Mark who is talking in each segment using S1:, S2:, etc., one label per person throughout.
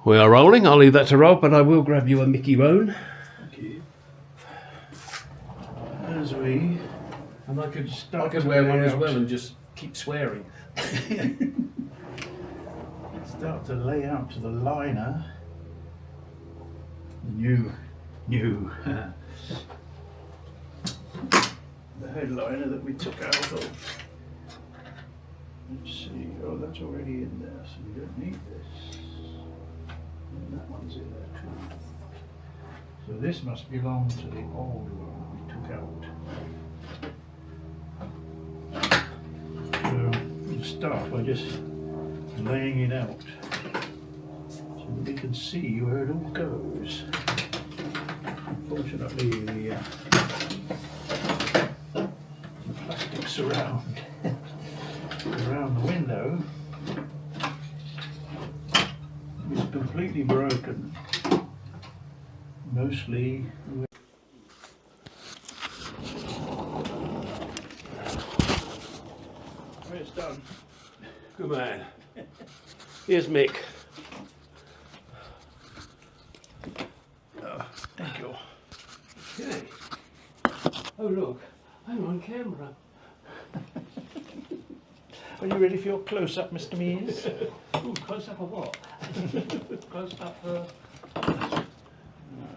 S1: We are rolling. I'll leave that to Rob, but I will grab you a Mickey Roan.
S2: Thank you. As we
S1: And I could
S2: start
S1: wear
S2: to
S1: one
S2: lay
S1: as
S2: out-
S1: well and just keep swearing.
S2: start to lay out to the liner, the new the headliner that we took out of. Let's see. Oh, that's already in there, so we don't need this. And that one's in there too. So this must belong to the old one we took out. So we'll start by just laying it out so that we can see where it all goes. Unfortunately, the plastic surround around the window is completely broken. Mostly it's done.
S1: Good man. Here's Mick.
S2: Thank you.
S1: Okay. Oh look, I'm on camera.
S2: Are you ready for your close-up, Mr. Mees?
S1: Ooh, close up of what? Close up.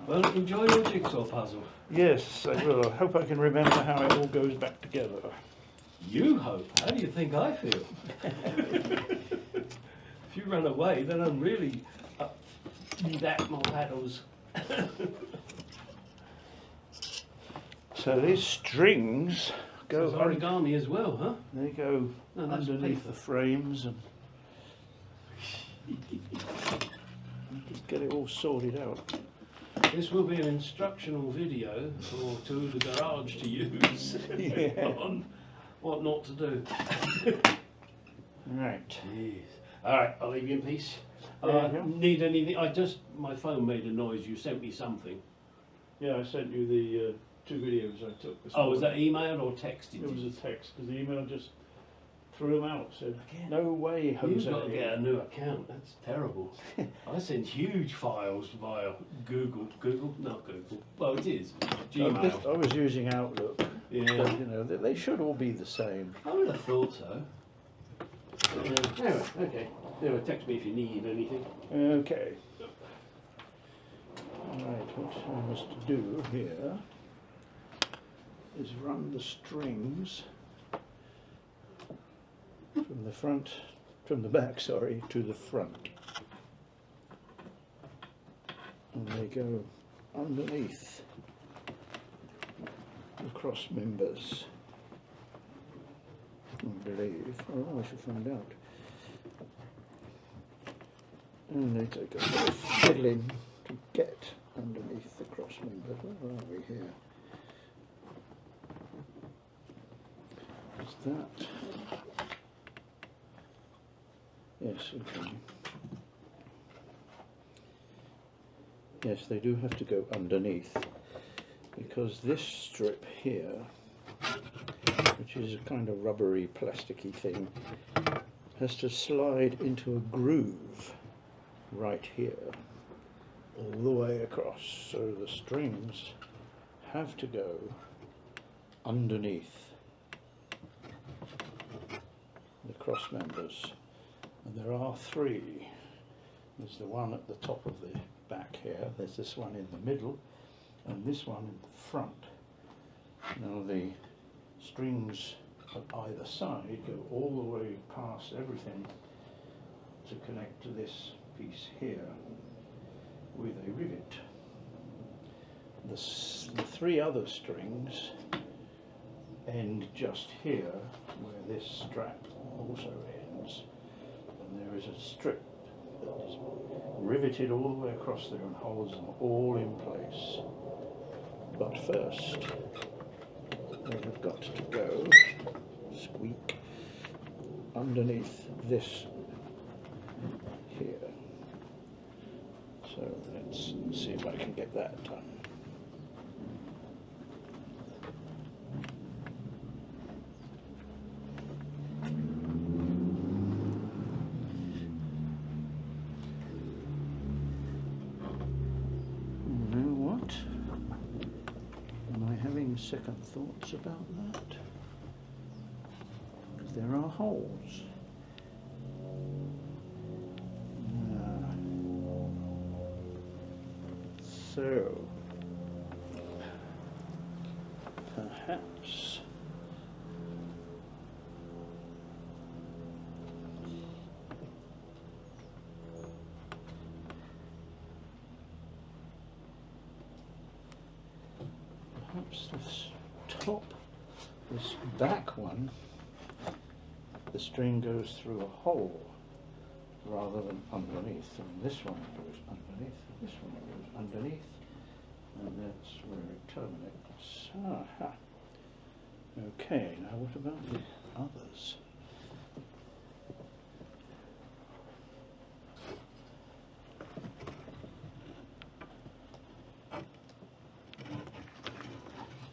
S1: Well, enjoy your jigsaw puzzle.
S2: Yes, I will. I hope I can remember how it all goes back together.
S1: You hope. How do you think I feel? If you run away, then I'm really that my paddles.
S2: So these strings go
S1: It's origami as well, huh?
S2: They go
S1: No, that's
S2: underneath
S1: paper.
S2: the frames and just get it all sorted out.
S1: This will be an instructional video to the garage to use
S2: Yeah.
S1: on what not to do.
S2: Right.
S1: Jeez. All right, I'll leave you in peace.
S2: Yeah.
S1: Need anything? My phone made a noise. You sent me something.
S2: Yeah, I sent you the 2 videos I took this
S1: Oh, was that
S2: morning.
S1: email or texted?
S2: It was a text because the email just threw them out. Said,
S1: Again?
S2: "No way, Jose."
S1: You've got to get a new account. That's terrible. I send huge files via Google. Not Google. Well, it is. Gmail.
S2: I was using Outlook.
S1: Yeah.
S2: But, you know, they should all be the same.
S1: I would have thought so. Anyway, okay. Anyway, text me if you need anything.
S2: Okay. Right, what I must do here is run the strings from the back, sorry, to the front. And they go underneath the cross members, I believe. Oh, I should find out. And they take a bit of fiddling to get underneath the cross members. Where are we here? Is that? Yes, okay. Yes, they do have to go underneath because this strip here, which is a kind of rubbery, plasticky thing, has to slide into a groove right here, all the way across. So the strings have to go underneath the cross members. And there are 3. There's the one at the top of the back here, there's this one in the middle, and this one in the front. Now the strings at either side go all the way past everything to connect to this piece here with a rivet. The 3 other strings end just here where this strap also ends, and there is a strip that is riveted all the way across there and holds them all in place. But first they have got to go, squeak, underneath this here. So let's see if I can get that done. second thoughts about that, because there are holes. So perhaps this top, this back one, the string goes through a hole rather than underneath, and this one goes underneath, and this one goes underneath, and that's where it terminates. Aha. Okay, now what about the others?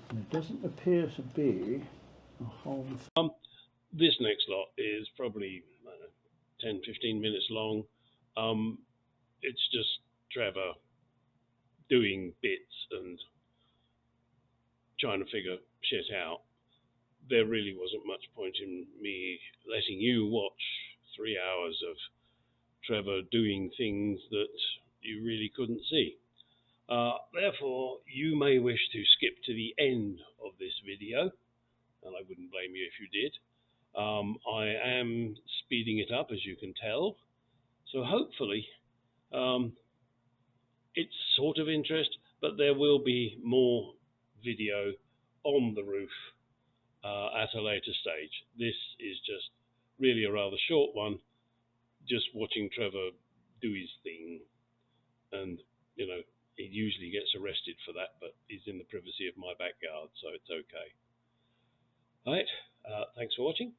S2: There doesn't appear to be a hole.
S1: This next lot is probably 10-15 minutes long. It's just Trevor doing bits and trying to figure shit out. There really wasn't much point in me letting you watch 3 hours of Trevor doing things that you really couldn't see. Therefore, you may wish to skip to the end of this video, and I wouldn't blame you if you did. I am speeding it up, as you can tell, so hopefully it's sort of interest, but there will be more video on the roof at a later stage. This is just really a rather short one, just watching Trevor do his thing, and you know, he usually gets arrested for that, but he's in the privacy of my backyard, so it's okay. All right, thanks for watching.